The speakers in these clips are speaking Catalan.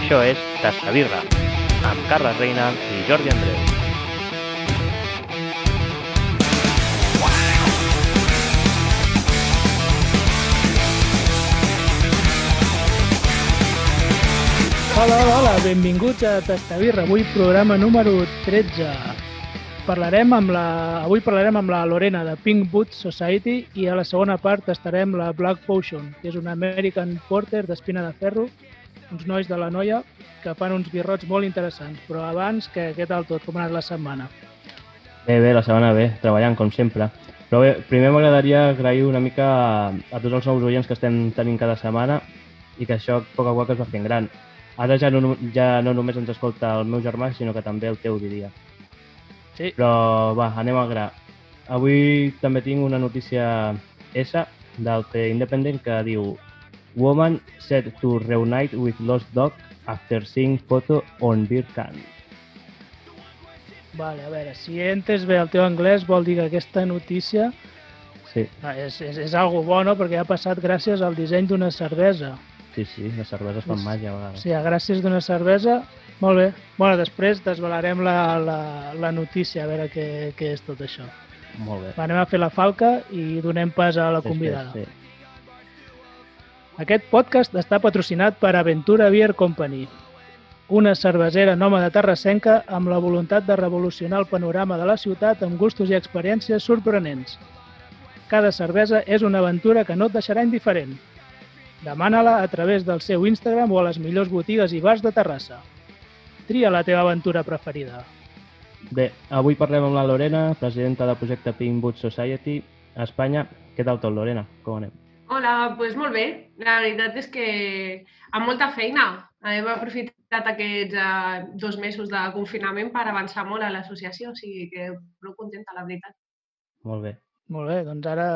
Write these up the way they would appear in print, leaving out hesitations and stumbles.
Això és Tastabirra, amb Carles Reina i Jordi Andreu. Hola, benvinguts a Tastabirra, avui programa número 13. Avui parlarem amb la Lorena de Pink Boot Society i a la segona part tastarem la Black Potion, que és una American Porter d'espina de ferro, uns nois de la Noia que fan uns birrots molt interessants. Però abans, què tal tot? Com ha anat la setmana? Bé, la setmana bé, treballant com sempre. Però bé, primer m'agradaria agrair una mica a tots els nous oients que estem tenint cada setmana i que això a poc a poc es va fent gran. Ara ja no només ens escolta el meu germà, sinó que també el teu, diria. Sí. Però va, anem al gra. Avui també tinc una notícia del The Independent que diu Woman set to reunite with lost dog after seeing photo on beer can. Vale, a veure, si he entès bé el teu anglès, vol dir que aquesta notícia Sí. és algo bueno perquè ha passat gràcies al disseny d'una cervesa. Sí, les cerveses fan màgia a vegades. Sí, gràcies d'una cervesa. Molt bé. Bueno, després desvelarem la notícia, a veure què és tot això. Molt bé. Va, anem a fer la falca i donem pas a la convidada. Sí. Aquest podcast està patrocinat per Aventura Beer Company, una cervesera nòmada terrassenca amb la voluntat de revolucionar el panorama de la ciutat amb gustos i experiències sorprenents. Cada cervesa és una aventura que no et deixarà indiferent. Demana-la a través del seu Instagram o a les millors botigues i bars de Terrassa. Tria la teva aventura preferida. Bé, avui parlem amb la Lorena, presidenta del projecte Pink Boot Society a Espanya. Què tal tot, Lorena? Com anem? Hola, doncs molt bé. La veritat és que amb molta feina. Hem aprofitat aquests 2 mesos de confinament per avançar molt a l'associació, o sigui que prou contenta, la veritat. Molt bé. Molt bé, doncs ara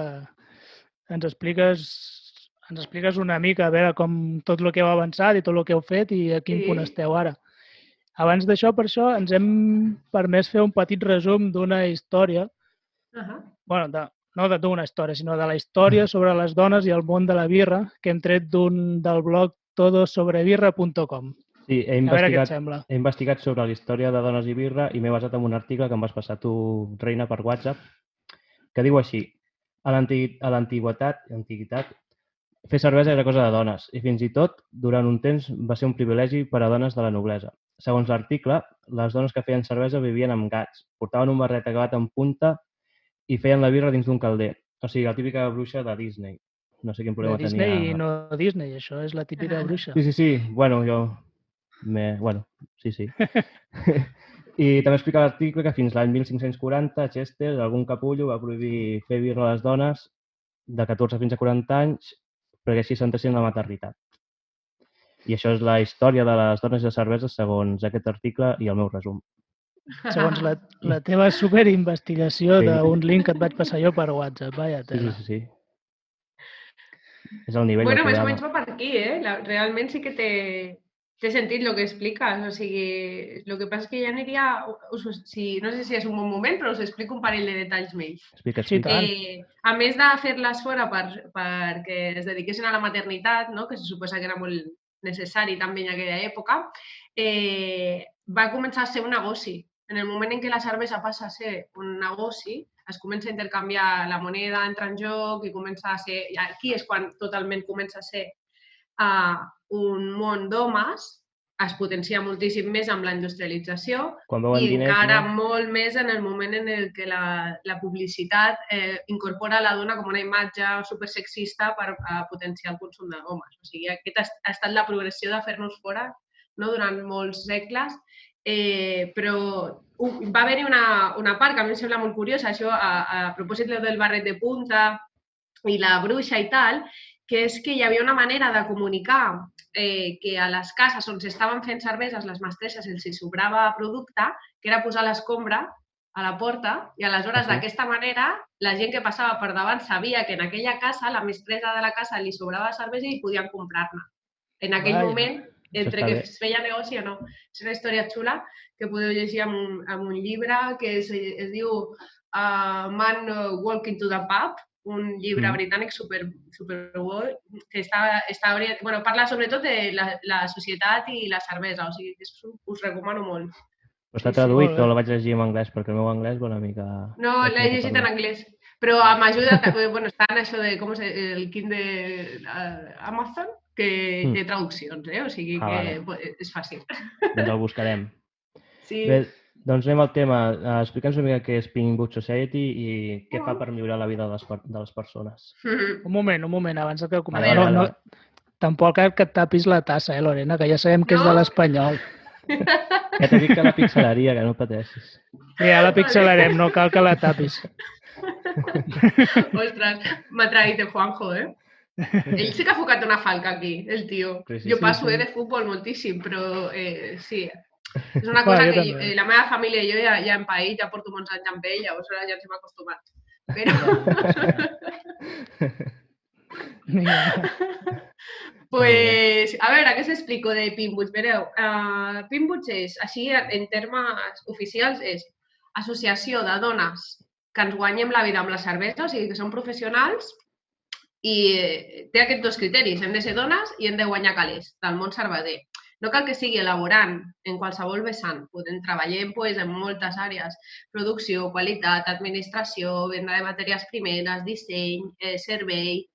ens expliques una mica a veure com tot el que heu avançat i tot el que heu fet i a quin punt esteu ara. Abans d'això, per això, ens hem permès fer un petit resum d'una història, bueno, no d'una història, sinó de la història sobre les dones i el món de la birra que hem tret del blog todosobrebirra.com. Sí, a veure què et sembla. He investigat sobre la història de dones i birra i m'he basat en un article que em vas passar tu, Reina, per WhatsApp, que diu així: a l'antiguitat, fer cervesa era cosa de dones i fins i tot, durant un temps, va ser un privilegi per a dones de la noblesa. Segons l'article, les dones que feien cervesa vivien amb gats, portaven un barret acabat en punta i feien la birra dins d'un calder. O sigui, la típica bruixa de Disney. No sé quin problema de Disney tenia... i no Disney, això és la típica bruixa. Sí. Bueno, sí. I també explica l'article que fins l'any 1540 Chester, algun capullo, va prohibir fer birra a les dones de 14 fins a 40 anys perquè així s'entessin la maternitat. I això és la història de les dones i les cerveses segons aquest article i el meu resum. Segons la teva superinvestigació d'un link que et vaig passar jo per WhatsApp. Vaya tela. Sí. És el nivell bueno, del més o programa. menys va per aquí, Realment sí que té sentit el que expliques. O sigui, el que passa és que ja aniria... no sé si és un bon moment, però us explico un parell de detalls més. Explica. A més de fer-les fora perquè es dediquessin a la maternitat, no? Que se suposa que era molt necessari també en aquella època, va començar a ser un negoci. En el moment en què la cervesa passa a ser un negoci, es comença a intercanviar la moneda, entra en joc i comença a ser... Aquí és quan totalment comença a ser un món d'homes, es potencia moltíssim més amb la industrialització i encara molt més en el moment en el que la publicitat incorpora la dona com una imatge supersexista per potenciar el consum d'homes. O sigui, aquesta ha estat la progressió de fer-nos fora durant molts segles, però va haver-hi una part que a mi em sembla molt curiosa, això a propòsit del barret de punta i la bruixa i tal, que és que hi havia una manera de comunicar que a les cases on s'estaven fent cerveses, les mestresses els sobrava producte, que era posar l'escombra a la porta i aleshores d'aquesta manera la gent que passava per davant sabia que en aquella casa, la mestressa de la casa li sobrava cervesa i podien comprar-ne. En aquell moment, entre que es feia negoci o no. És una història xula que podeu llegir en un llibre que es diu Man Walking to the Pub, un llibre britànic super bo, que parla sobretot de la societat i la cervesa, o sigui, us recomano molt. Però està traduït o la vaig llegir en anglès? Perquè el meu anglès, bona mica... No, l'he llegit en anglès, però m'ajuda, està en això de, el Kindle Amazon, que té traduccions, o sigui que és fàcil. Doncs el buscarem. Sí. Bé, doncs anem al tema. Explica'ns una mica què és Pink Boot Society i què fa per millorar la vida de les persones. Un moment, abans que comenci. Tampoc cal que et tapis la tassa, Lorena, que ja sabem que és de l'Espanyol. Ja t'he dit que la pixelaria, que no pateixis. Ja la pixelarem, no cal que la tapis. Ostres, m'ha traït el Juanjo, Ell sí que ha focat una falca aquí, el tio. Jo passo de futbol moltíssim, però sí... És una cosa que la meva família i jo ja hem paït, ja porto molts anys amb ell, llavors ja ens hem acostumat. Però... Pues, a veure, què s'explico de Pinboots? Vereu, Pinboots és, així en termes oficials, és associació de dones que ens guanyem la vida amb la cervesa, o sigui que són professionals i té aquests dos criteris, hem de ser dones i hem de guanyar calés del món cerveser. No cal que sigui elaborant en qualsevol vessant. Treballem en moltes àrees. Producció, qualitat, administració, venda de matèries primeres, disseny, servei,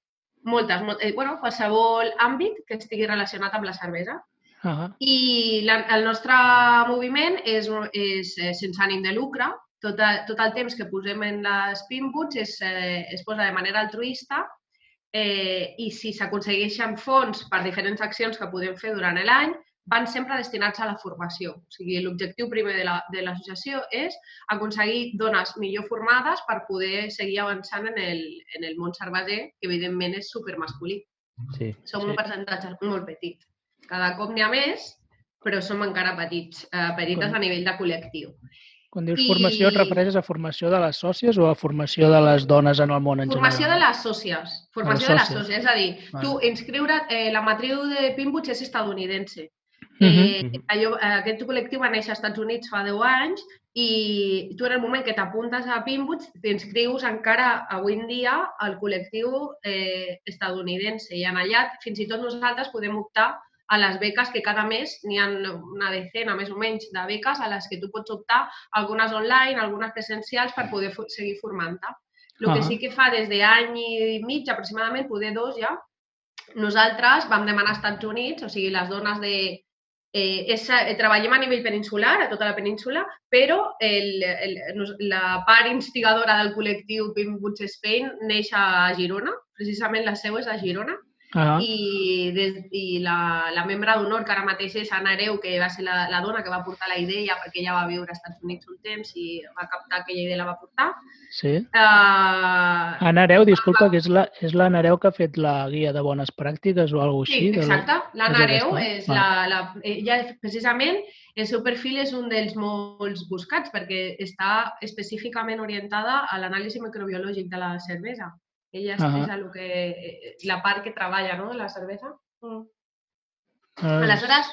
qualsevol àmbit que estigui relacionat amb la cervesa. I el nostre moviment és sense ànim de lucre. Tot el temps que posem en les Pinboots es posa de manera altruista i si s'aconsegueixen fons per diferents accions que podem fer durant l'any, van sempre destinats a la formació. O sigui, l'objectiu primer de l'associació és aconseguir dones millor formades per poder seguir avançant en el món cerveser, que evidentment és supermasculí. Som un percentatge molt petit. Cada cop n'hi ha més, però som encara petites a nivell de col·lectiu. Quan dius formació, et refereixes a formació de les sòcies o a formació de les dones en el món en general? Formació de les sòcies. Formació de les sòcies. És a dir, tu inscriure't, la matriu de Pinboots és estadounidense. Aquest col·lectiu va néixer als Estats Units fa 10 anys i tu en el moment que t'apuntes a Pinboots t'inscrius encara avui en dia al col·lectiu estadounidense i en allà fins i tot nosaltres podem optar a les beques que cada mes n'hi ha una decena més o menys de beques a les que tu pots optar, algunes online, algunes presencials per poder seguir formant-te. El que sí que fa des d'any i mig aproximadament, poder 2 ja, nosaltres vam demanar als Estats Units, o sigui, les dones treballem a nivell peninsular, a tota la península, però la part instigadora del col·lectiu Pinboots Spain neix a Girona, precisament la seu és a Girona, i la membre d'honor que ara mateix és Anna Hereu, que va ser la dona que va portar la idea perquè ella va viure als Estats Units un temps i va captar aquella idea i la va portar. Sí. Anna Hereu, disculpa, que és l'Anna Hereu que ha fet la guia de bones pràctiques o alguna cosa així? Sí, exacte. L'Anna Hereu és ella precisament, el seu perfil és un dels molts buscats perquè està específicament orientada a l'anàlisi microbiològic de la cervesa. Ella és la part que treballa, no?, de la cervesa. Aleshores,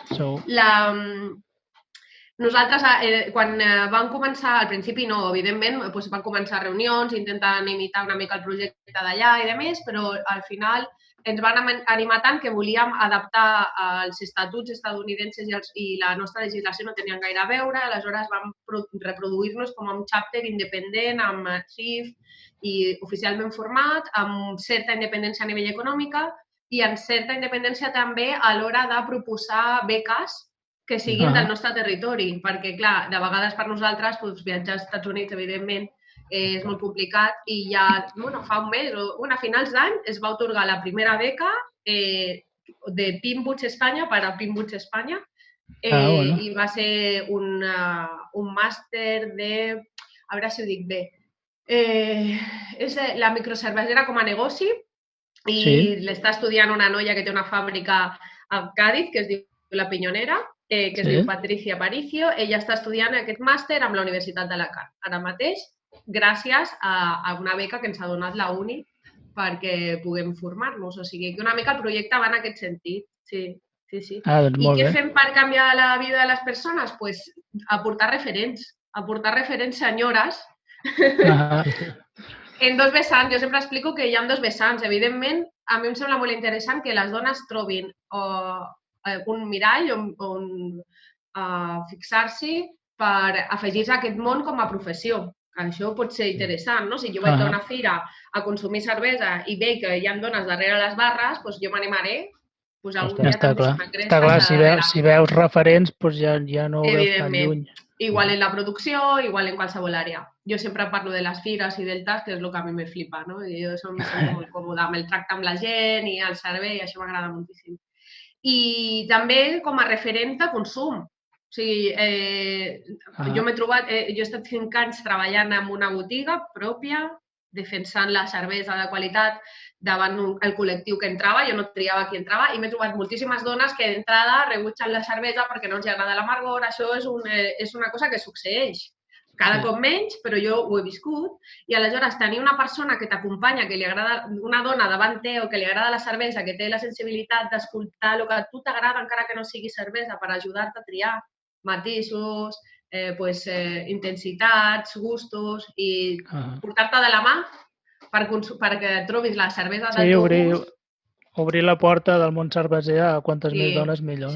nosaltres, quan vam començar, al principi no, evidentment, van començar reunions, intentant imitar una mica el projecte d'allà i demés, però al final ens van animar tant que volíem adaptar els estatuts estadounidenses i la nostra legislació no tenien gaire a veure, aleshores vam reproduir-nos com a un chapter independent, amb CIF i oficialment format, amb certa independència a nivell econòmica i amb certa independència també a l'hora de proposar beques que siguin del nostre territori, perquè, clar, de vegades per nosaltres viatjar als Estats Units, evidentment, és molt complicat i ja fa un mes, a finals d'any, es va atorgar la primera beca de Pinboots Espanya per a Pinboots Espanya i va ser un màster de, a veure si ho dic bé, és la microcervesera com a negoci i l'està estudiant una noia que té una fàbrica a Càdiz que es diu La Piñonera, que es diu Patricia Aparicio. Ella està estudiant aquest màster amb la Universitat d'Alacant. Ara mateix, gràcies a una beca que ens ha donat la uni perquè puguem formar-nos. O sigui, que una mica el projecte va en aquest sentit. Sí. I què fem per canviar la vida de les persones? Doncs aportar referents senyores en dos vessants. Jo sempre explico que hi ha dos vessants. Evidentment, a mi em sembla molt interessant que les dones trobin un mirall on fixar-s'hi per afegir-se a aquest món com a professió. Això pot ser interessant, no? Si jo vaig a una fira a consumir cervesa i veig que hi ha dones darrere les barres, doncs jo m'animaré. Algun dia també si m'engresca. Està clar, si veus referents, ja no ho veus tan lluny. Igual en la producció, igual en qualsevol àrea. Jo sempre parlo de les fires i del TAS, que és el que a mi me flipa, no? Jo som molt còmoda amb el tracte amb la gent i el servei, això m'agrada moltíssim. I també com a referent de consum. O sigui, jo m'he trobat, jo he estat 5 anys treballant en una botiga pròpia, defensant la cervesa de qualitat davant el col·lectiu que entrava, jo no triava qui entrava, i m'he trobat moltíssimes dones que d'entrada rebutgen la cervesa perquè no els agrada l'amargor. Això és una cosa que succeeix. Cada cop menys, però jo ho he viscut, i aleshores tenir una persona que t'acompanya, que li agrada, una dona davant teu, que li agrada la cervesa, que té la sensibilitat d'escoltar el que a tu t'agrada encara que no sigui cervesa, per ajudar-te a triar matisos, intensitats, gustos, i portar-te de la mà perquè trobis la cervesa del teu gust. Obrir la porta del món cerveser a quantes més dones millor.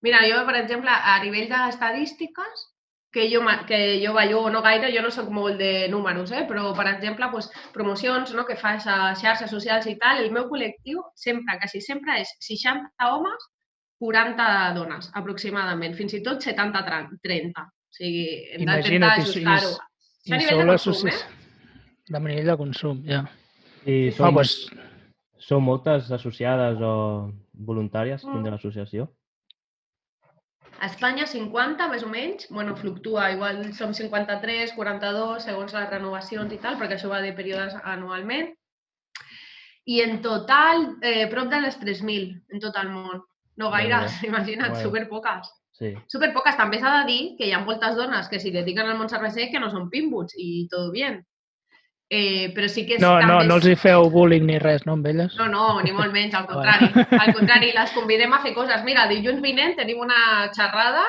Mira, jo, per exemple, a nivell d'estadístiques, que jo bellugo no gaire, jo no soc molt de números, però, per exemple, promocions que fas a xarxes socials i tal, el meu col·lectiu sempre, quasi sempre, és 60 homes, 40 dones, aproximadament. Fins i tot 70-30. O sigui, hem d'intentar ajustar-ho. Això a nivell de consum, de nivell de consum, ja. I són moltes associades o voluntàries dins de l'associació? A Espanya 50, més o menys. Bueno, fluctua. Igual som 53, 42, segons les renovacions i tal, perquè això va de períodes anualment. I en total, prop de les 3.000 en tot el món. No gaires, imagina't, superpoques. Superpoques. També s'ha de dir que hi ha moltes dones que s'hi dediquen al món cerveser que no són pimbuts i tot bien. Però sí que... No els hi feu bullying ni res, no, amb elles? No, ni molt menys, al contrari. Al contrari, les convidem a fer coses. Mira, dilluns vinent tenim una xerrada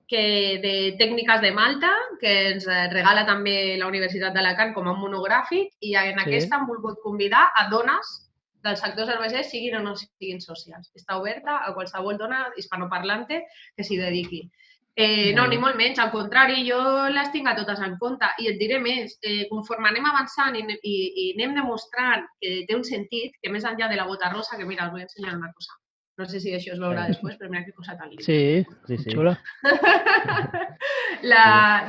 de tècniques de Malta que ens regala també la Universitat d'Alacant com a monogràfic, i en aquesta han volgut convidar a dones del sector cerveser, siguin o no siguin socials. Està oberta a qualsevol dona hispanoparlante que s'hi dediqui. No, ni molt menys, al contrari, jo les tinc a totes en compte. I et diré més, conforme anem avançant i anem demostrant que té un sentit, que més enllà de la bota rosa, que mira, us vull ensenyar una cosa. No sé si això es veurà després, però mira que cosa tan linda. Sí, xula.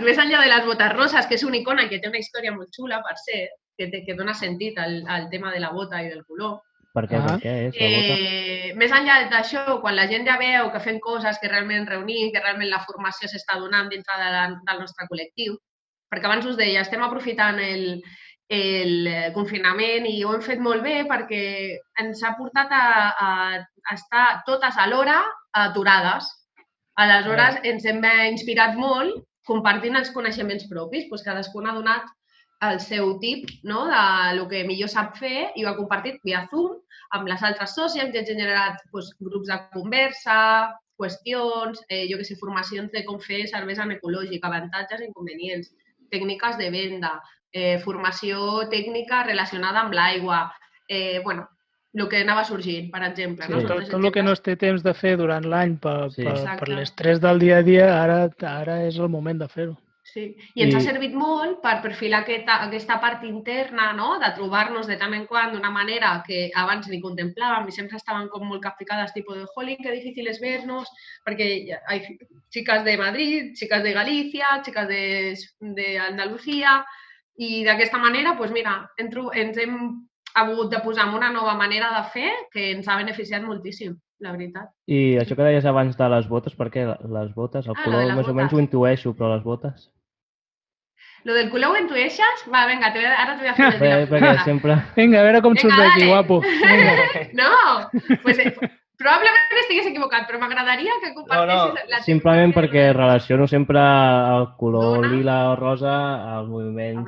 Més enllà de les botes roses, que és una icona i que té una història molt xula, per ser, que dona sentit al tema de la bota i del color. Per què és la bota? Més enllà d'això, quan la gent ja veu que fem coses que realment reunim, que realment la formació s'està donant dintre del nostre col·lectiu, perquè abans us deia, estem aprofitant el confinament i ho hem fet molt bé perquè ens ha portat a estar totes alhora aturades. Aleshores, ens hem inspirat molt compartint els coneixements propis. Cadascun ha donat el seu tip del que millor sap fer i ho ha compartit via Zoom amb les altres sòcies, i ha generat grups de conversa, qüestions, formacions de com fer cervesa en ecològic, avantatges i inconvenients, tècniques de venda, formació tècnica relacionada amb l'aigua, el que anava sorgint, per exemple. Tot el que no es té temps de fer durant l'any per l'estrès del dia a dia, ara és el moment de fer-ho. Sí, i ens ha servit molt per perfilar aquesta part interna, de trobar-nos de tant en quant d'una manera que abans ni contemplàvem i sempre estaven com molt capficades, tipus de jolín, que difícil es vernos, perquè hi ha xiques de Madrid, xiques de Galícia, xiques d'Andalusia, i d'aquesta manera, mira, ens hem hagut de posar en una nova manera de fer que ens ha beneficiat moltíssim, la veritat. I això que deies abans de les botes, per què les botes? El color més o menys ho intueixo, però les botes... Lo del color ho intueixes? Va, vinga, ara t'ho voy a fer de la sempre... Vinga, a veure com surts d'aquí, guapo. No, probablement estigués equivocat, però m'agradaria que compartissis la teva... Simplement perquè relaciono sempre el color lila o rosa als moviments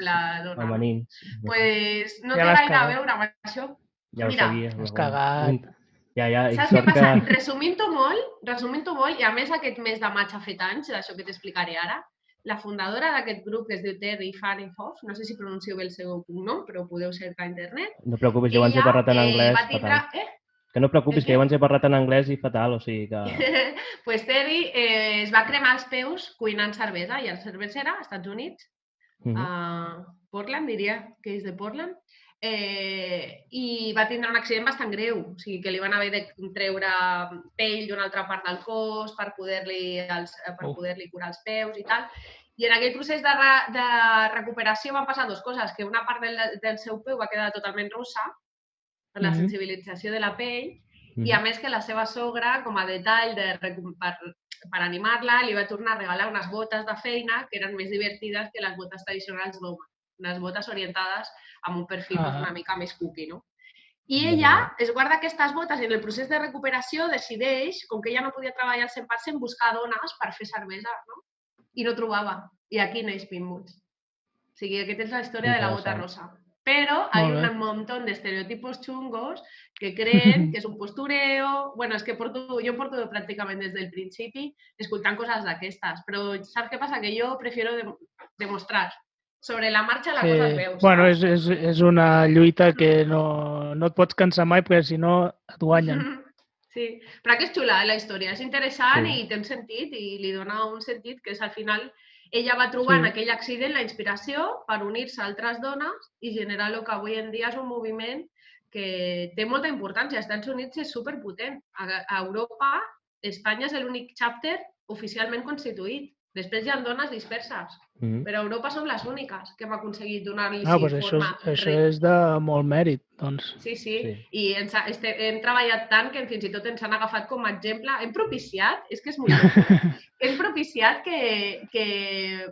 femenins. Doncs no té gaire a veure amb això. Ja ho sabia. Has cagat. Saps què passa? Resumint-ho molt, i a més aquest mes de maig ha fet anys, d'això que t'explicaré ara, la fundadora d'aquest grup, que es diu Terry Farinhoff, no sé si pronuncio bé el seu cognom, però podeu cercar a internet. No et preocupis, jo abans he parlat en anglès va tindre... fatal. Que no et preocupis, que jo abans he parlat en anglès i fatal, o sigui que... Pues Terry es va cremar els peus cuinant cervesa, i el cervesera, als Estats Units, a Portland, diria que és de Portland, i va tindre un accident bastant greu, o sigui que li van haver de treure pell d'una altra part del cos per poder-li curar els peus i tal. I en aquell procés de recuperació van passar dues coses, que una part del seu peu va quedar totalment rossa per la sensibilització de la pell, i a més que la seva sogra, com a detall per animar-la, li va tornar a regalar unes botes de feina que eren més divertides que les botes tradicionals d'home, unes botes orientades amb un perfil una mica més cookie, no? I ella es guarda aquestes botes i en el procés de recuperació decideix, com que ella no podia treballar al 100%, buscar dones per fer cervesa, no? I no trobava. I aquí neix Pinboots. O sigui, aquesta és la història de la bota rosa. Pero hay un montón de estereotipos chungos que creen que és un postureo... Bueno, és que jo porto pràcticament des del principi escoltant coses d'aquestes, però saps què passa? Que jo prefiero demostrar sobre la marxa la cosa es veu. Bueno, és una lluita que no et pots cansar mai perquè si no et guanyen. Sí, però que és xula la història, és interessant i té un sentit i li dona un sentit que és al final ella va trobar en aquell accident la inspiració per unir-se a altres dones i generar el que avui en dia és un moviment que té molta importància. Als Estats Units és superpotent. A Europa, Espanya és l'únic chapter oficialment constituït. Després hi ha dones disperses, però a Europa som les úniques que hem aconseguit donar-li forma. Això és de molt mèrit, doncs. Sí. I hem treballat tant que fins i tot ens han agafat com a exemple. Hem propiciat, és que és molt bé, hem propiciat que...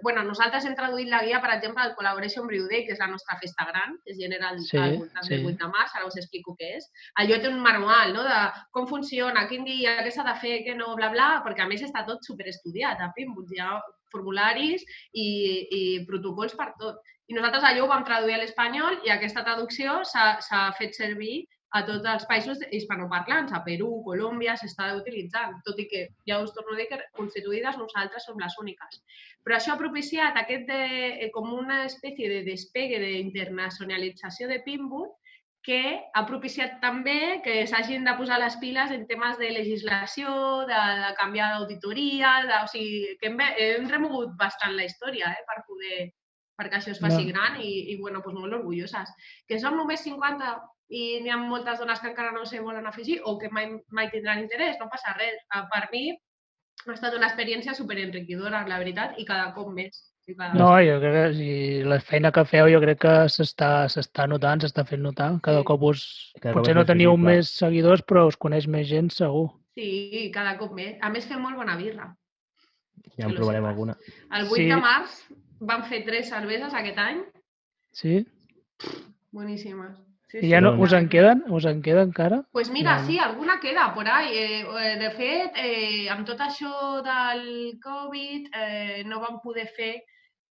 Bueno, nosaltres hem traduït la guia, per exemple, al Collaboration Brew Day, que és la nostra festa gran, que es genera al voltant del 8 de març, ara us explico què és. Allò té un manual, no?, de com funciona, quin dia, què s'ha de fer, què no, bla, bla, perquè a més està tot superestudiat a Pinboots, hi ha formularis i protocols per tot. I nosaltres allò ho vam traduir a l'espanyol i aquesta traducció s'ha fet servir a tots els països hispanoparlants, a Perú, Colòmbia, s'està utilitzant, tot i que, ja us torno a dir que constituïdes nosaltres som les úniques. Però això ha propiciat com una espècie de despegue d'internacionalització de Pinboot que ha propiciat també que s'hagin de posar les piles en temes de legislació, de canviar d'auditoria, o sigui, que hem remogut bastant la història perquè això es faci gran i bueno, molt orgulloses. Que som només 50 i n'hi ha moltes dones que encara no s'hi volen afegir o que mai tindran interès, no passa res. Per mi ha estat una experiència superenriquidora, la veritat, i cada cop més. No, jo crec que la feina que feu jo crec que s'està notant, s'està fent notar. Cada cop potser no teniu més seguidors, però us coneix més gent, segur. Sí, cada cop més. A més, fem molt bona birra. Ja en provarem alguna. El 8 de març vam fer 3 cerveses aquest any. Sí? Boníssimes. I ja no us en queden? Us en queda encara? Pues mira, sí, alguna queda por ahí. De fet, amb tot això del Covid no vam poder fer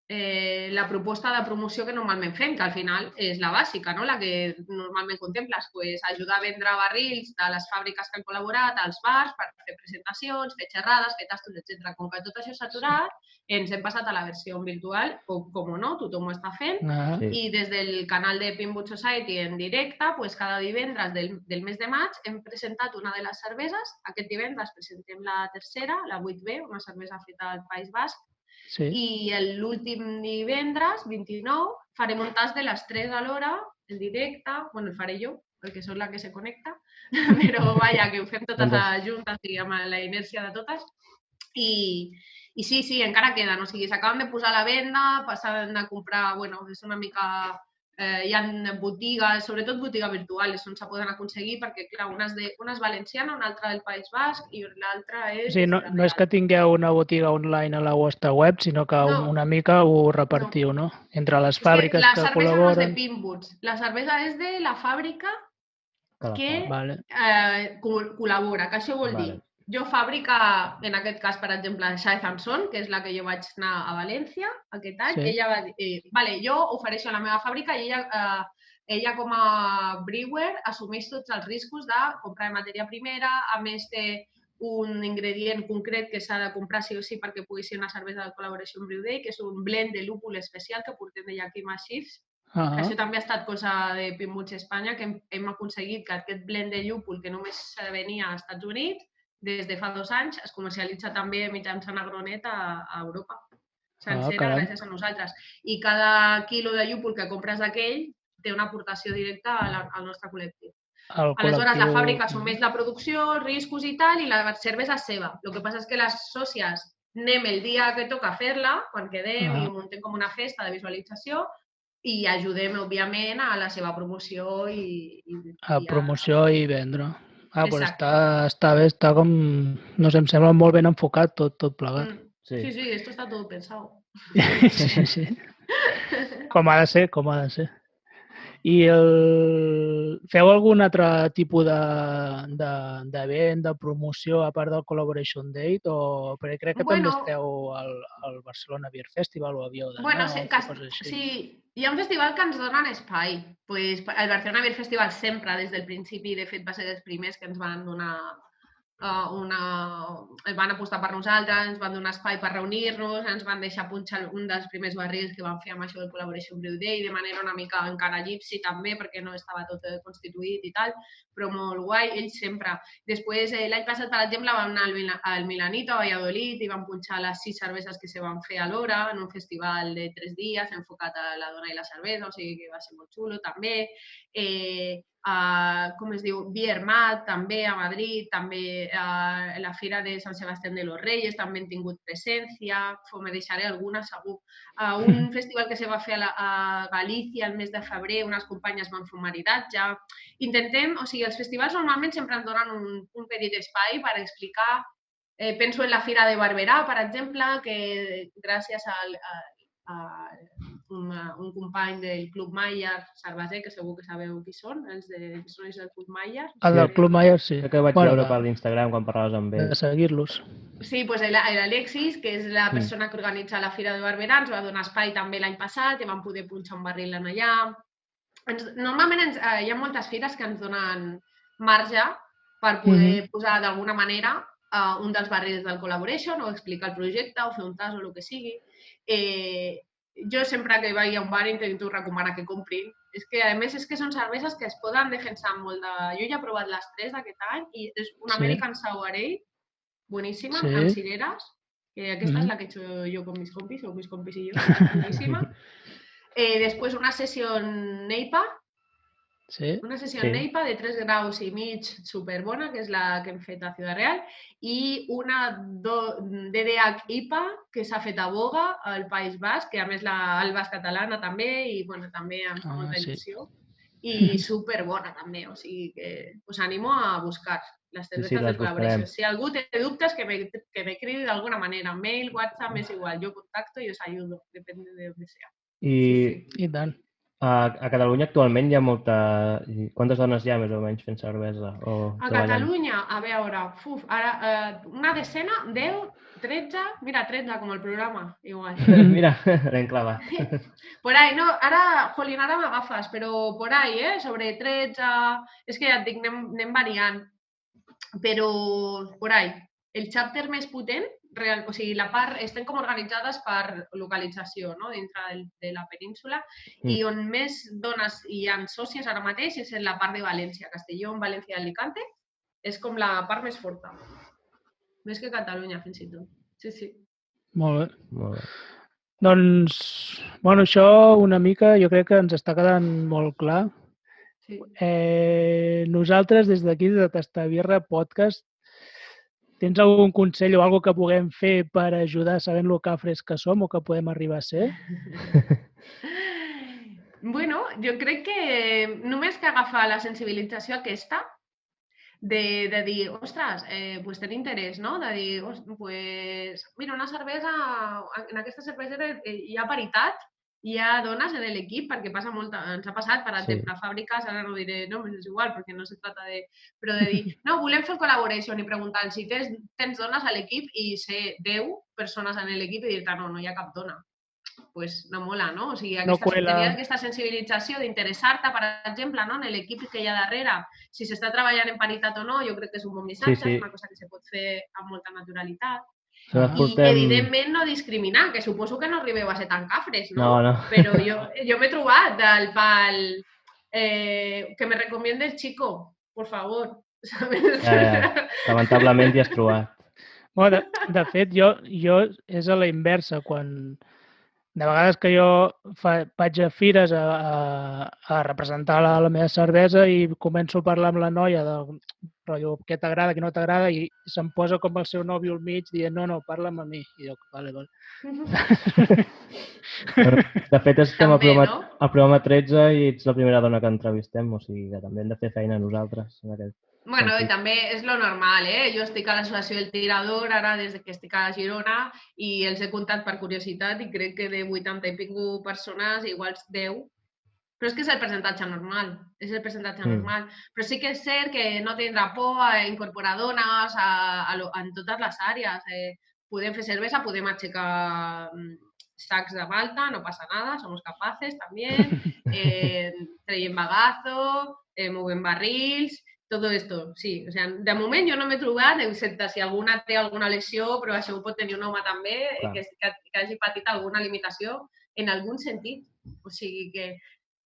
la proposta de promoció que normalment fem, que al final és la bàsica, no? La que normalment contemples, ajudar a vendre barrils de les fàbriques que han col·laborat als bars per fer presentacions, fer xerrades, fer tastos, etc. Com que tot això s'ha aturat, ens hem passat a la versió virtual, com no, tothom ho està fent, i des del canal de Pinboot Society en directe, cada divendres del mes de maig hem presentat una de les cerveses. Aquest divendres presentem la tercera, la 8B, una cervesa feta al País Basc, i l'últim divendres, 29, farem un tast de les 3 a l'hora, en directe, bueno, el faré jo, perquè soc la que se connecta, però vaja, que ho fem totes juntes i amb la inèrcia de totes. I sí, encara queden, o sigui, s'acaben de posar a la venda, s'han de comprar, bueno, és una mica... Hi ha botigues, sobretot botigues virtuals, on se poden aconseguir, perquè, clar, una és valenciana, una altra del País Basc i l'altra és... Sí, no és que tingueu una botiga online a la vostra web, sinó que una mica ho repartiu, no? Entre les fàbriques que col·laboren... La cervesa no és de Pinboots, la cervesa és de la fàbrica que col·labora, que això vol dir... Jo fàbrica, en aquest cas, per exemple, Xai Samson, que és la que jo vaig anar a València aquest any, ella va dir, vale, jo ofereixo la meva fàbrica i ella com a brewer assumeix tots els riscos de comprar matèria primera, a més té un ingredient concret que s'ha de comprar sí o sí perquè pugui ser una cervesa de Collaboration Brew Day, que és un blend de lúpul especial que portem de Yakima Chiefs. Això també ha estat cosa de Pinmuch Espanya, que hem aconseguit que aquest blend de llúpol, que només se venia als Estats Units, des de fa 2 anys, es comercialitza també mitjançant Agronet a Europa. Sencera, gràcies a nosaltres. I cada quilo de llúpol que compres d'aquell té una aportació directa al nostre col·lectiu. Aleshores, la fàbrica assumeix la producció, els riscos i tal, i la cervesa és seva. El que passa és que les sòcies anem el dia que toca fer-la, quan quedem i muntem com una festa de visualització, i ajudem, òbviament, a la seva promoció i promoció i vendre. Però està bé, està com... No sé, em sembla molt ben enfocat tot plegat. Sí, esto está todo pensado. Sí. Com ha de ser. I feu algun altre tipus d'event, de promoció, a part del Collaboration Date? Perquè crec que també esteu al Barcelona Beer Festival o havíeu d'anar, sí, hi ha un festival que ens donen espai. El Barcelona Beer Festival sempre, des del principi, de fet, va ser dels primers que ens van donar van apostar per nosaltres, ens van donar espai per reunir-nos, ens van deixar punxar un dels primers barrils que vam fer amb això del Collaboration Brew Day, de manera una mica encara gypsy també, perquè no estava tot constituït i tal, però molt guai, ells sempre. Després, l'any passat, per exemple, vam anar al Milanito, a Valladolid, i vam punxar les 6 cerveses que se van fer alhora, en un festival de 3 dies, enfocat a la dona i la cervesa, o sigui que va ser molt xulo també. Com es diu, Beer Mat, també a Madrid, també a la Fira de Sant Sebastián de los Reyes també han tingut presència, me deixaré alguna segur. Un festival que se va fer a Galícia el mes de febrer, unes companyes van fer un maridatge. Intentem, o sigui, els festivals normalment sempre ens donen un petit espai per explicar. Penso en la Fira de Barberà, per exemple, que gràcies a un company del Club Maier, Sarbaser, que segur que sabeu qui són, els del Club Maier. El del Club Maier, sí. Que vaig veure per l'Instagram quan parlaves amb ells. De seguir-los. Sí, doncs l'Alexis, que és la persona que organitza la Fira de Barberà, ens va donar espai també l'any passat i vam poder punxar un barril allà. Normalment hi ha moltes fires que ens donen marge per poder posar d'alguna manera un dels barrils del Collaboration o explicar el projecte o fer un tas o el que sigui. Jo sempre que vaig a un bar intento recomanar que comprin. És que, a més, són cerveses que es poden defensar molt de... Jo ja he provat les 3 d'aquest any i és una American Sour Ale, boníssima, amb cireres, que aquesta és la que he hecho yo con mis compis, o mis compis y yo, boníssima. Després una sessió NEIPA, NEIPA de 3 graus i mig, superbona, que és la que hem fet a Ciudad Real, i una DDH IPA, que s'ha fet a Boga, al País Basc, que a més l'Alba és catalana també, i també em fa molta il·lusió. I superbona també, o sigui que us animo a buscar les cerveses de Collaboration. Si algú té dubtes, que me cridi d'alguna manera. Mail, WhatsApp, és igual, jo contacto i us ayudo, depende de on sea. I tant. A Catalunya actualment hi ha molta... Quantes dones hi ha més o menys fent cervesa? A Catalunya, a veure, ara una decena, 10, 13... Mira, 13 com el programa, igual. Mira, l'hem clavat. Por ahí, no, ara, Jolín, ara m'agafes, però por ahí, sobre 13... És que ja et dic, anem variant. Però por ahí. El chapter més potent, o sigui, la part, estem com organitzades per localització, no?, dintre de la península, i on més dones hi ha sòcies ara mateix és en la part de València, Castelló, València i Alicante, és com la part més forta. Més que Catalunya, fins i tot. Sí. Molt bé. Doncs, bueno, això una mica jo crec que ens està quedant molt clar. Nosaltres, des d'aquí, des de Tastabirra Podcast, tens algun consell o alguna que puguem fer per ajudar sabent lo cafres que som o que podem arribar a ser? Bueno, jo crec que només que agafar la sensibilització aquesta de dir, ostres, pues tenir interès, no? De dir, pues, mira, una cervesa, en aquesta cervesera hi ha paritat, hi ha dones en l'equip, perquè passa molt, ens ha passat, per exemple, a fàbriques, ara no diré noms, és igual, perquè no se trata de... Però de dir, no, volem fer el Collaboration i preguntant si tens dones a l'equip i ser 10 persones en l'equip i dir-te, no hi ha cap dona. pues no mola, no? O sigui, No cuela. tenir aquesta sensibilització d'interessar-te, per exemple, no? En l'equip que hi ha darrere, si s'està treballant en paritat o no, jo crec que és un bon missatge, Sí. és una cosa que se pot fer amb molta naturalitat. Nosaltres I, portem... evidentment, no discriminar, que suposo que no arribeu a ser tan cafres, no? No, no. Però jo m'he trobat del pal que me recomiende el chico, por favor. ¿Sabes? Ja. Lamentablement hi has trobat. Bueno, de fet, jo és a la inversa. Quan de vegades que jo vaig a fires a representar la meva cervesa i començo a parlar amb la noia del rotllo, què t'agrada, què no t'agrada, i se'm posa com el seu nòvio al mig dient, no, parla'm a mi. I jo, vale. De fet, estem al També, programa, no? al programa 13 i ets la primera dona que entrevistem, o sigui que també hem de fer feina nosaltres. En aquest Bueno, i sentit. també és lo normal, eh? Jo estic a l'associació del Tirador ara des que estic a Girona i els he comptat per curiositat i crec que de 80 i pico persones, igual 10, però és que és el percentatge normal, és el percentatge normal. Però sí que és cert que no tindrà por a incorporar dones en totes les àrees. Podem fer cervesa, podem aixecar sacs de malta, no passa nada, somos capaces también, traiem bagazo, movem barrils, todo esto, sí. O sea, de moment jo no m'he trobat, excepte si alguna té alguna lesió, però això ho pot tenir un home també, que hagi patit alguna limitació en algun sentit. O sigui que,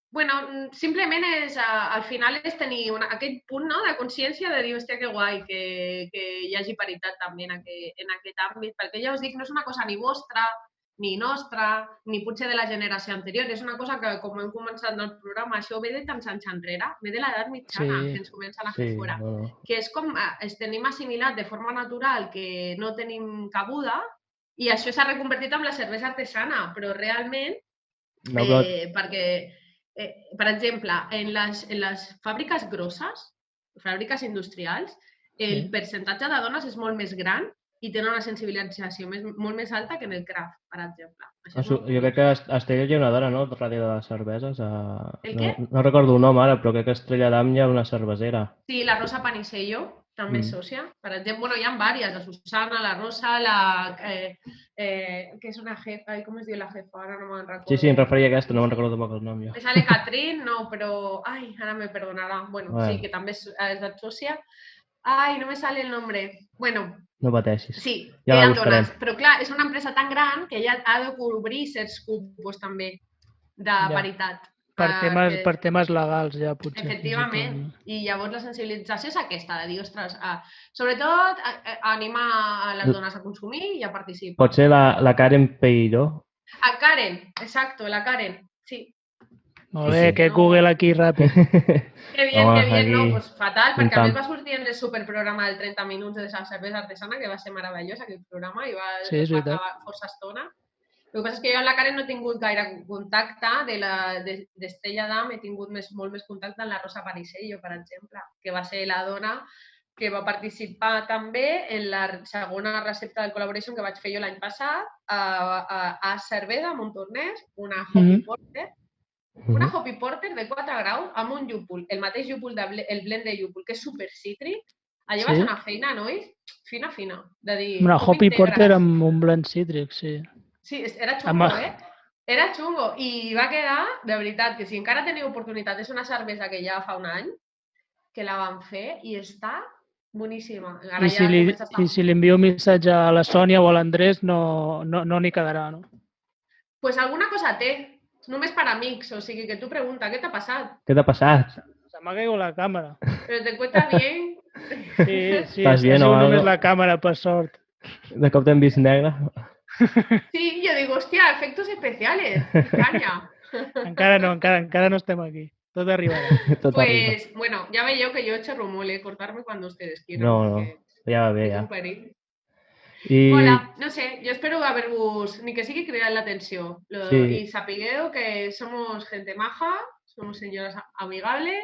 bueno, simplement és, al final és tenir aquest punt, no?, de consciència de dir, hòstia, que guai, que hi hagi paritat també en aquest àmbit, perquè ja us dic, no és una cosa ni vostra, ni nostra, ni potser de la generació anterior. És una cosa que, com hem començat el programa, això ve de tants anys enrere, ve de l'edat mitjana, que ens comencen a fer fora. Que és com els tenim assimilat de forma natural que no tenim cabuda i això s'ha reconvertit en la cervesa artesana, però realment, perquè, per exemple, en les fàbriques grosses, fàbriques industrials, el percentatge de dones és molt més gran i tenen una sensibilització molt més alta que en el craft, per exemple. Jo crec que a Estrella hi ha una dona, no?, darrere de les cerveses. El què? No recordo el nom ara, però crec que a Estrella d'Am hi ha una cervesera. Sí, la Rosa Panisello, també és sòcia. Per exemple, bueno, hi ha diverses, la Susana, la Rosa, que és una jefa, com es diu la jefa? Ara no me'n recordo. Sí, em referia a aquesta, no me'n recordo tampoc el nom jo. És Ale Catrín, no, però... Ai, ara me perdonarà. Bueno, sí, que també és sòcia. Ai, no me sale el nombre. Bueno, no pateixis. Sí, ja hi ha dones. Però clar, és una empresa tan gran que ja ha de cobrir certs cupos també de paritat. Per temes legals, ja, potser. Efectivament. I llavors la sensibilització és aquesta, de dir, ostres, sobretot animar a les dones a consumir i a participar. Pot ser la Karen Peiró? Karen, exacto, la Karen, sí. Molt bé, que Google aquí ràpid. Que bien, no, pues fatal, perquè a mi va sortir en el superprograma del 30 minuts de la cervesa artesana, que va ser meravellós aquell programa i va acabar força estona. El que passa és que jo amb la Karen no he tingut gaire contacte d'Estrella d'Am, he tingut molt més contacte amb la Rosa Panisello, per exemple, que va ser la dona que va participar també en la segona recepta del Collaboration que vaig fer jo l'any passat a Cerveda, a Montornès, una Hoppy Porter. Una Hoppy Porter de 4 graus amb un llúpol, el mateix llúpol, el blend de llúpol, que és super cítric. Allà va ser una feina, nois, fina. De dir, una Hoppy Porter amb un blend cítric, sí. Sí, era xungo, Era xungo. I va quedar, de veritat, que si encara teniu oportunitat, és una cervesa que ja fa un any que la vam fer i està boníssima. I si li envio un missatge a la Sònia o a l'Andrés, no n'hi quedarà, no? Pues alguna cosa té. Només per amics, o sigui que tu pregunta, què t'ha passat? Què t'ha passat? Se m'ha caigut la càmera. Però te encuentras bien? Sí, ha sigut només la càmera, per sort. De cop t'hem vist negre? Sí, yo digo, hostia, efectos especiales, caña. encara no estem aquí. Tot arribarà. Pues, bueno, ya veo que yo he hecho rumole, cortarme cuando ustedes quieran. No, ja va bé, ja. Hola, no sé, yo espero haber-vos, ni que sigui cridat l'atenció, y sapigueu que somos gente maja, somos señoras amigables,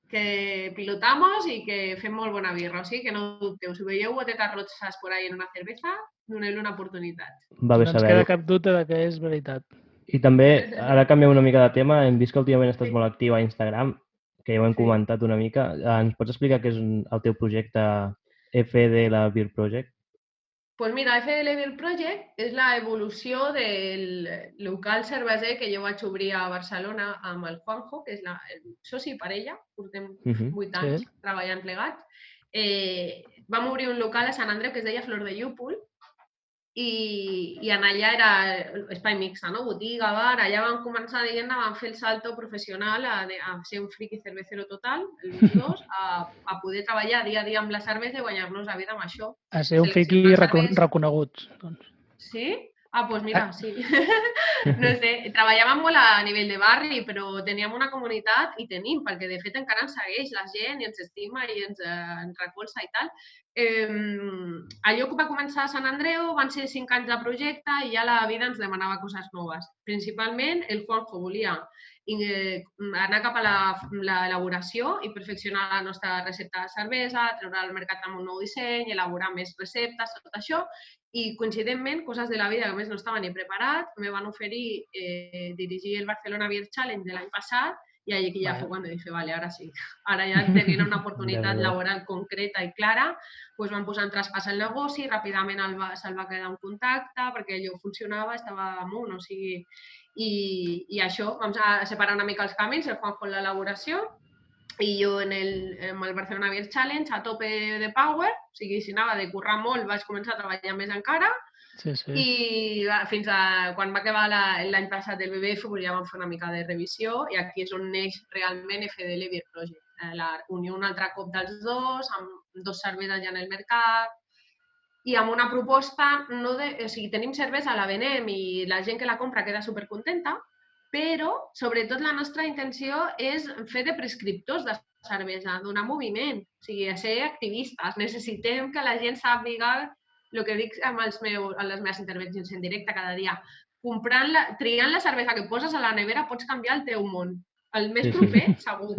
que pilotamos y que fem molt bona birra, o sigui que no dubteu, si veieu gotetes roges por ahí en una cerveza, doneu-li una oportunitat. Va bé saber-ho. No ens queda cap dubte de que és veritat. I també, ara canviem una mica de tema, hem vist que últimament estàs molt activa a Instagram, que ja ho hem comentat una mica. Ens pots explicar què és el teu projecte FD, la Beer Project? Pues mira, FDL Beer Project és l'evolució del local cerveser que jo vaig obrir a Barcelona amb el Juanjo, que és el soci i parella, portem 8 anys treballant plegats. Vam obrir un local a Sant Andreu que es deia Flor de Llúpol i en allà era espai mixta, no? Botiga, bar, allà vam començar, diguem-ne, vam fer el salto professional a ser un friki cervecero total, els dos, a poder treballar dia a dia amb la cervesa i guanyar-nos la vida amb això. A ser un friki reconegut. Doncs. Sí? Ah, doncs mira, sí. No sé, treballàvem molt a nivell de barri, però teníem una comunitat, i tenim, perquè de fet encara ens segueix la gent i ens estima i ens recolza i tal. Allò que va començar a Sant Andreu van ser 5 anys de projecte i ja la vida ens demanava coses noves. Principalment, el Juanjo volia anar cap a l'elaboració i perfeccionar la nostra recepta de cervesa, treure al mercat amb un nou disseny, elaborar més receptes, tot això. I coincidentment, coses de la vida que a més no estava ni preparat, me van oferir dirigir el Barcelona Beer Challenge de l'any passat y ahí que ya fue cuando dije, vale, ahora sí. Ahora ya tenint una oportunitat laboral concreta i clara, doncs van posar en traspàs el negoci, ràpidament se'l va quedar en contacte perquè allò funcionava, estava amunt, o sigui... I això, vam separar una mica els camins, el Juanjo en l'elaboració i jo en el Barcelona Beer Challenge a tope de power, o sigui, si anava de currar molt vaig començar a treballar més encara. I fins a quan va acabar l'any passat el BBF ja vam fer una mica de revisió i aquí és on neix realment FDL Beer Project. La unió un altre cop dels dos, amb 2 cerveses ja en el mercat i amb una proposta, o sigui, tenim cervesa, la venem i la gent que la compra queda supercontenta, però sobretot la nostra intenció és fer de prescriptors de cervesa, donar moviment, o sigui, ser activistes. Necessitem que la gent sàpiga el que dic en les meves intervencions en directe cada dia. Triant la cervesa que poses a la nevera pots canviar el teu món. El més proper, segur.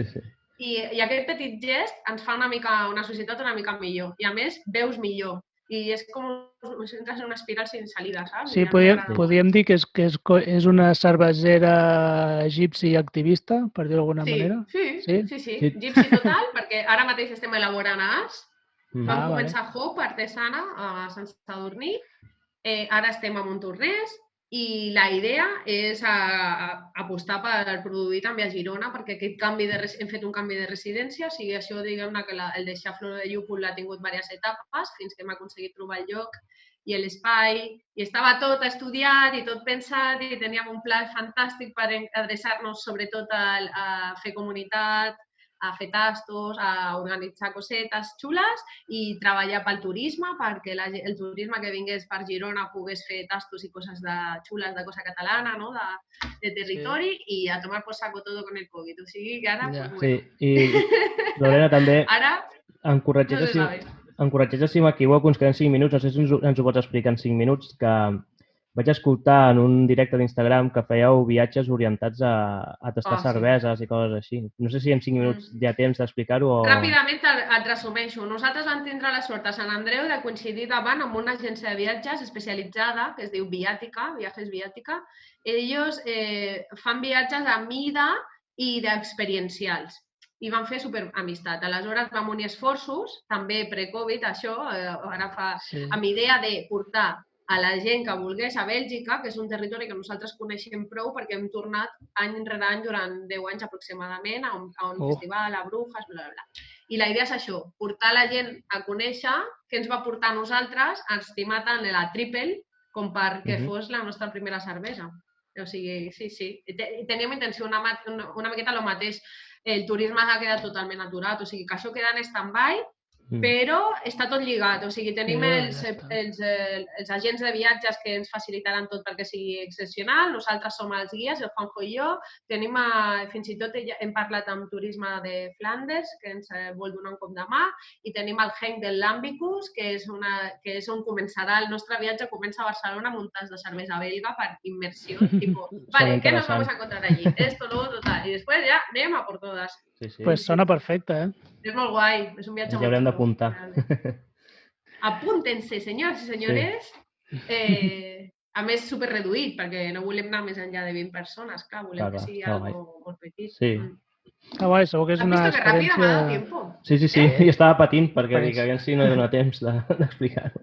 I aquest petit gest ens fa una societat una mica millor. I a més, veus millor. I és com entres en una espiral sense salida, saps? Sí, podríem dir que és una cervesera egipci activista, per dir-ho d'alguna manera. Sí. Egipci total, perquè ara mateix estem elaborant as. Vam començar Hope, artesana, a Sant Sadurní. Ara estem a Montornès i la idea és apostar per produir també a Girona perquè hem fet un canvi de residència, o sigui, això diguem-ne que el deixar Flor de Llúpol ha tingut diverses etapes fins que hem aconseguit trobar el lloc i l'espai, i estava tot estudiat i tot pensat i teníem un pla fantàstic per adreçar-nos sobretot a fer comunitat, a fer tastos, a organitzar cosetes xules i treballar pel turisme, perquè el turisme que vingués per Girona pogués fer tastos i coses xules de cosa catalana, no? De territori, i a tomar por saco todo con el Covid. O sigui que ara... Sí, i Lorena també em corregeix si m'equivoco, ens queden 5 minuts, no sé si ens ho pots explicar en 5 minuts, que vaig escoltar en un directe d'Instagram que fèieu viatges orientats a tastar cerveses i coses així. No sé si en 5 minuts hi ha temps d'explicar-ho o... Ràpidament et resumeixo. Nosaltres vam tindre la sort a Sant Andreu de coincidir davant amb una agència de viatges especialitzada que es diu Viàtica, Viajes Viàtica. Ells fan viatges a mida i d'experiencials. I van fer superamistat. Aleshores vam unir esforços, també pre-Covid, això, amb idea de portar a la gent que volgués a Bèlgica, que és un territori que nosaltres coneixem prou perquè hem tornat any rere any durant 10 anys aproximadament a un festival, a Brujas, blablabla. I la idea és això, portar la gent a conèixer què ens va portar a nosaltres a estimar tant la Triple com perquè fos la nostra primera cervesa. O sigui, sí. Teníem intenció una miqueta el mateix. El turisme ha quedat totalment aturat, o sigui que això queda en stand-by, però està tot lligat, o sigui, tenim els agents de viatges que ens facilitaran tot perquè sigui excepcional, nosaltres som els guies, el Juanjo i jo, tenim fins i tot hem parlat amb Turisme de Flandes, que ens vol donar un cop de mà, i tenim el Henk del Lambicus, que és on començarà el nostre viatge, comença a Barcelona amb un tas de cervesa belga per immersió, tipo, vale, ¿qué nos vamos a encontrar allí? Esto, lo otro, tal, y después ya anem a por todas. Pues sona perfecte, És molt guai, és un viatge molt xulo. Ja haurem d'apuntar. Apúntense, senyors i senyores. A més, super reduït, perquè no volem anar més enllà de 20 persones, clar, volem que sigui algo molt petit. Sí. Guai, segur que és una experiència... Sí, jo estava patint perquè dic, aviam si no dona temps d'explicar-ho.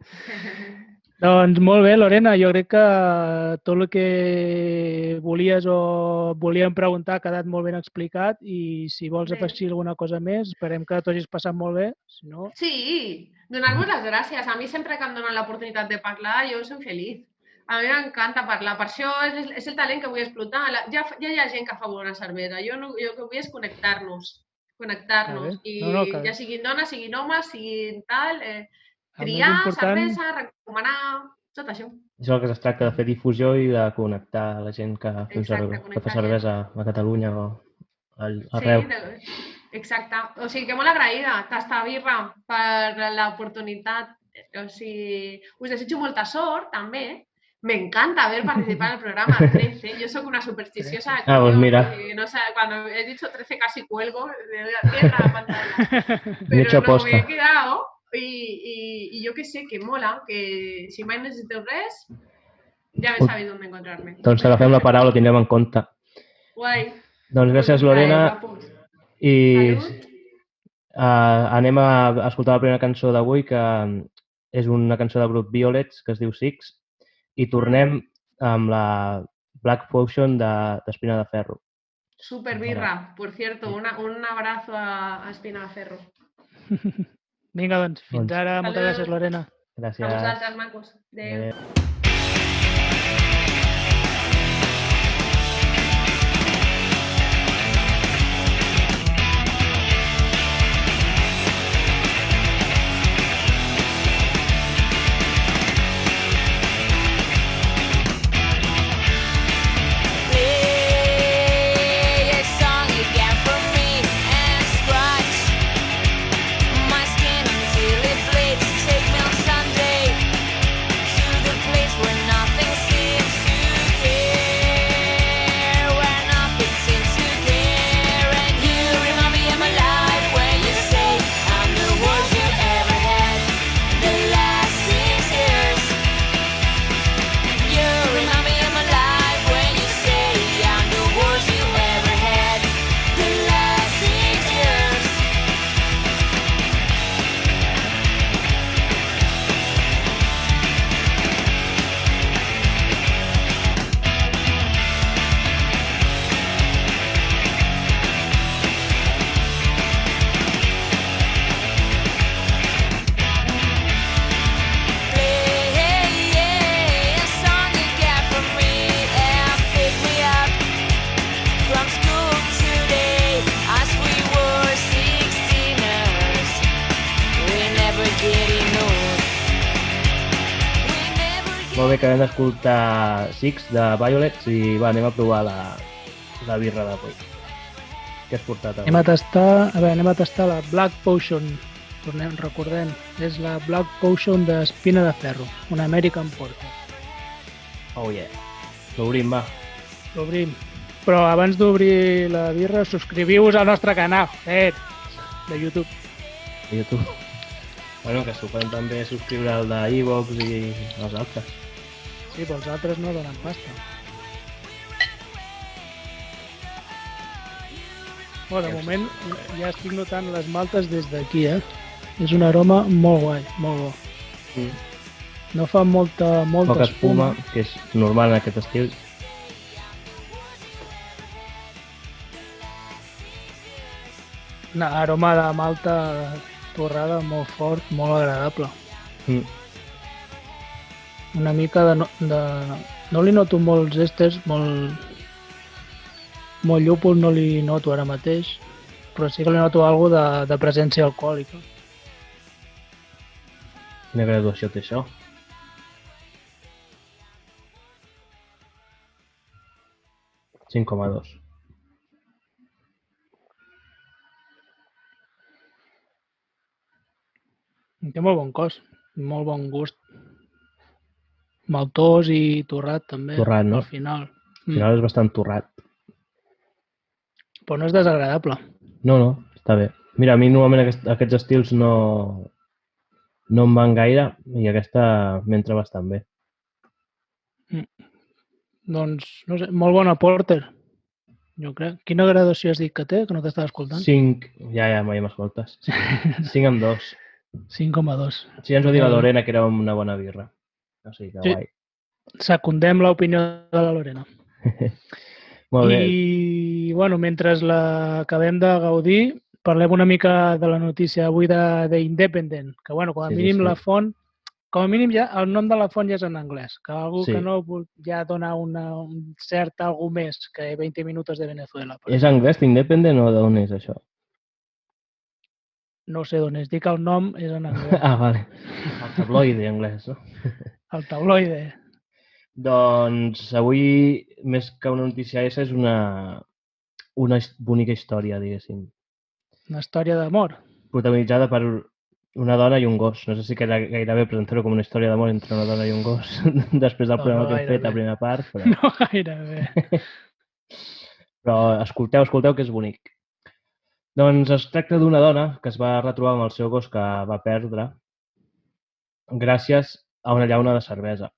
Doncs molt bé, Lorena, jo crec que tot el que volies o volíem preguntar ha quedat molt ben explicat i si vols Bé. afegir alguna cosa més, esperem que t'ho hagis passat molt bé. Si no, Sí, donar-vos les gràcies. A mi sempre que em donen l'oportunitat de parlar, jo soc feliç. A mi m'encanta parlar. Per això és el talent que vull explotar. Ja hi ha gent que fa bona cervesa. Jo el que vull és connectar-nos. Connectar-nos. Que bé. I No, que bé. ja siguin dones, siguin homes, siguin tal... El més triar, important- cervesa, recomanar... Tot això. És el que es tracta, de fer difusió i de connectar la gent que fa Exacte, que fa connectar cervesa a Catalunya o arreu. Exacte. O sigui, que molt agraïda, Tasta Birra, per l'oportunitat. O sigui, us desitjo molta sort, també. M'encanta haver participat en el programa 13. Yo soy una supersticiosa. Ah, pues mira. No sé, cuando he dicho 13 casi cuelgo de tierra la pantalla. Me he hecho Pero no, aposta. me he quedado y yo que sé, que mola, que si mai necessiteu res, ja sabeu on encontrarme. Doncs t'agafem la paraula, ho tindrem en compte. Guai. Doncs gràcies, Lorena. Guapos. I Salut. anem a escoltar la primera cançó d'avui, que és una cançó del grup Violets, que es diu Six, i tornem amb la Black Potion d'Espina de Ferro. Super birra, por cierto. Un abrazo a Espina de Ferro. vinga, doncs, fins Doncs. ara. Moltes Salut. gràcies, Lorena. Gràcies. A vosaltres, macos. Adéu. Adéu. Play a song again for me and scratch my skin until it bleeds. Take me on Sunday to the place where nothing seems to care, where nothing seems to care. And you remind me of my life when you say I'm the worst you ever had. The last 6 years. You remind me of my life when you say I'm the worst you ever had. The last 6 years. Play a song again for me and pick me up from school today as we were 16ers. We never getting old. We never Molt bé, acabem d'escoltar Six de Violets i va, anem a provar la birra d'avui. Què has portat avui? Anem a tastar la Black Potion. Recordem, és la Black Potion d'Espina de Ferro, una American Porter. Oh yeah. L'obrim, va. L'obrim. Però abans d'obrir la birra, subscriviu-vos al nostre canal, de YouTube. A YouTube. Bueno, que s'ho poden també subscriure al d'Evox i els altres. Sí, però els altres no donen pasta. Bueno, de moment ja estic notant les maltes des d'aquí, És un aroma molt guai, molt bo. No fa molta Poca espuma, espuma. que és normal en aquest estil. Una aroma de malta torrada molt fort, molt agradable. Mm. Una mica no li noto molts èsters, molt llúpol no li noto ara mateix, però sí que li noto alguna de presència alcohòlica. Quina graduació té això? Cinc coma dos. Té molt bon cos, molt bon gust. Maltós i torrat també. Torrat, no? Al final. Al final és bastant torrat. Però no és desagradable. No, està bé. Mira, a mi normalment aquests estils no em van gaire i aquesta m'entra bastant bé. Doncs, no sé, molt bona porter, jo crec. Quina graduació has dit que té, que no t'estava escoltant? 5, ja mai m'escoltes. 5 amb 2. 5,2. Sí, ens ho ha dit la Lorena, que era una bona birra. O sigui que Sí. guai. Secundem l'opinió de la Lorena. Molt bé. I, bueno, mentre l'acabem de gaudir, parlem una mica de la notícia avui de Independent, que, bueno, com a Sí, mínim sí. la font, com a mínim ja el nom de la font ja és en anglès, que algú Sí. que no ja dona un cert algú més que 20 minuts de Venezuela. Per És exemple. anglès Independent o d'on és això? No sé d'on és, dic que el nom és en anglès. Ah, vale. El tabloide anglès, no? El tabloide. Doncs avui, més que una notícia és una bonica història, diguéssim. Una història d'amor. Protagonitzada per una dona i un gos. No sé si queda gairebé presentar-ho com una història d'amor entre una dona i un gos després del No, programa no que hem fet gairebé. a primera part, però, No gaire bé. però escolteu que és bonic. Doncs es tracta d'una dona que es va retrobar amb el seu gos que va perdre gràcies a una llauna de cervesa.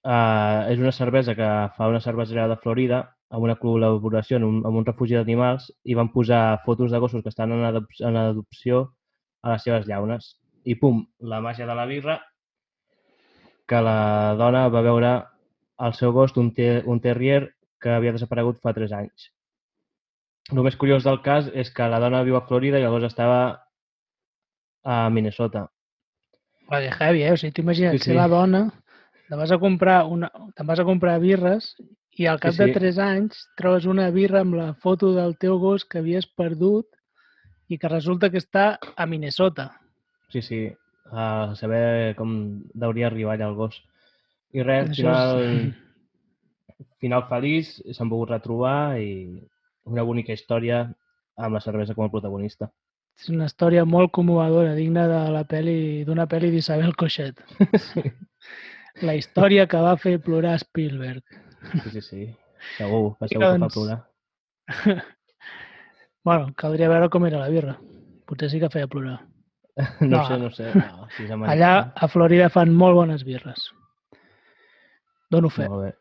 És una cervesa que fa una cervesera de Florida amb una col·laboració amb un refugi d'animals i van posar fotos de gossos que estan en adopció a les seves llaunes. I pum, la màgia de la birra, que la dona va veure el seu gos, un terrier que havia desaparegut fa 3 anys. El més curiós del cas és que la dona viu a Florida i el gos estava a Minnesota. Va, que heavy, O sigui, t'imagina't Sí, ser sí. la dona, te'n vas a comprar birres i al cap Sí, sí. de 3 anys trobes una birra amb la foto del teu gos que havies perdut i que resulta que està a Minnesota. Sí, a saber com hauria arribat allà el gos. I res, al Això final feliç, s'han pogut retrobar i una bonica història amb la cervesa com a protagonista. és una història molt commovedora, digna d'una pel·li d'Isabel Coixet. La història que va fer plorar Spielberg. Sí. Segur que fa doncs, plorar. Bueno, caldria veure com era la birra. Potser sí que feia plorar. No No. sé. No, si és americà. Allà a Florida fan molt bones birres. Dono fe. Molt bé.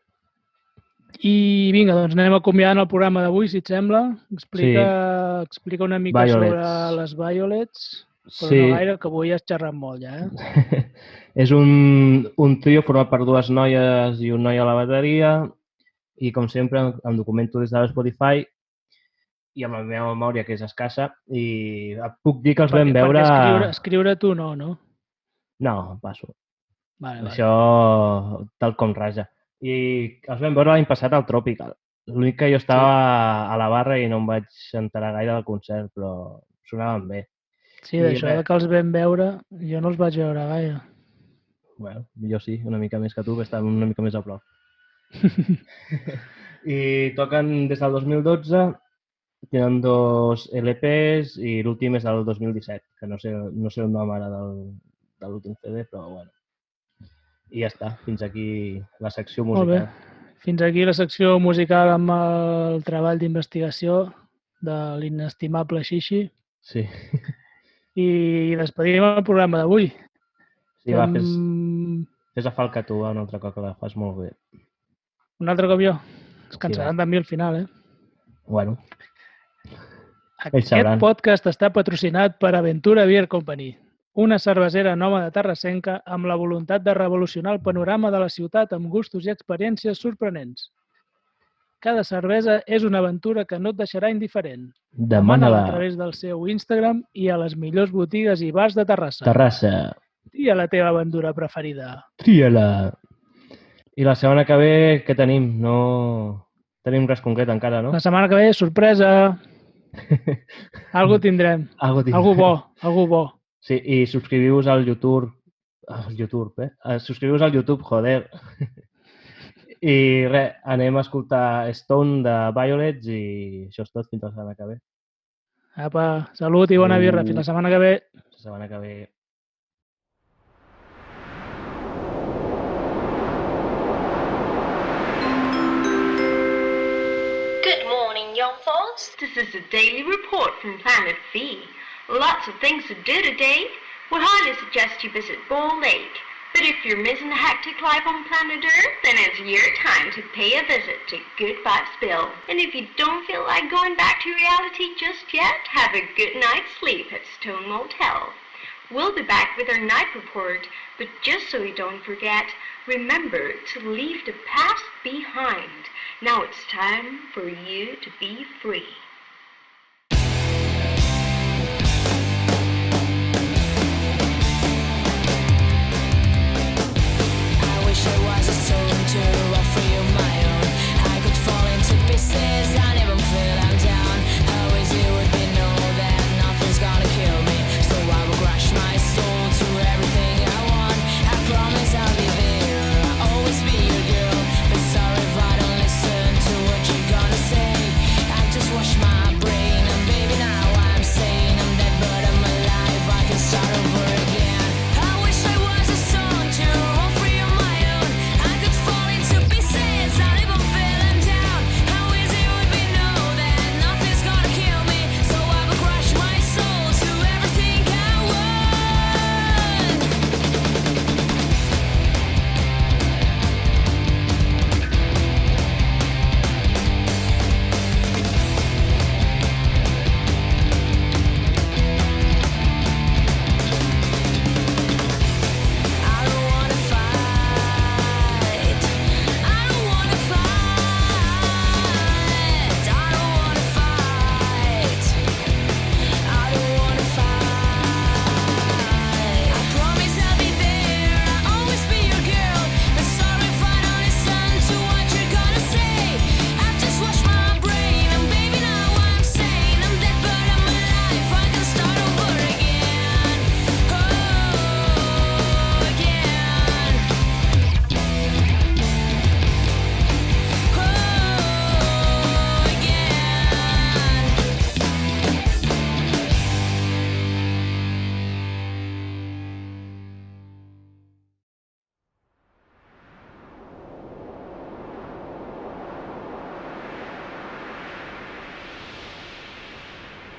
I vinga, doncs anem acomiadant el programa d'avui, si et sembla. Explica una mica Violets. sobre les Violets, però Sí. no gaire, que avui has xerrat molt ja, eh? És un trio format per 2 noies i un noi a la bateria i, com sempre, em documento des de Spotify i amb la meva memòria, que és escassa, i puc dir que els vam veure... Perquè escriure tu no? No, passo. Vale. Això tal com raja. I els vam veure l'any passat al Tropical. L'únic que jo estava a la barra i no em vaig enterar gaire del concert, però sonaven bé. Sí, d'això de que els vam veure, jo no els vaig veure gaire. Bueno, jo sí, una mica més que tu, que estàvem una mica més a prop. I toquen des del 2012, tenen 2 LPs i l'últim és del 2017, que no sé el nom ara de l'últim CD, però bueno. I ja està, fins aquí la secció Molt bé. musical. Fins aquí la secció musical amb el treball d'investigació de l'inestimable Xixi. Sí. I despedim el programa d'avui. Sí, va, fes a falca tu un altre cop, que la fas molt bé. Un altre cop jo. Es Sí, cansaran va. de mi al final, eh? Bueno, Aquest sabran. podcast està patrocinat per Aventura Beer Company, una cervesera nòmada terrassenca amb la voluntat de revolucionar el panorama de la ciutat amb gustos i experiències sorprenents. Cada cervesa és una aventura que no et deixarà indiferent. Demana-la a través del seu Instagram i a les millors botigues i bars de Terrassa. Terrassa, Tria la teva aventura preferida. tria-la. I la setmana que ve, què tenim? No tenim res concret encara, no? La setmana que ve, sorpresa! Algo tindrem. Algú bo. Sí, i subscriviu-vos al YouTube. Subscriviu-vos al YouTube, joder. I res, anem a escoltar Stone de Violets i això és tot fins la setmana que ve. Apa, salut i bona birra. Fins la setmana que ve. La setmana que ve. Good morning, young folks. This is a daily report from Planet V. Lots of things to do today. We highly suggest you visit Bull Lake. But if you're missing the hectic life on planet Earth, then it's your time to pay a visit to Good Vibes Bill. And if you don't feel like going back to reality just yet, have a good night's sleep at Stone Motel. We'll be back with our night report, but just so you don't forget, remember to leave the past behind. Now it's time for you to be free.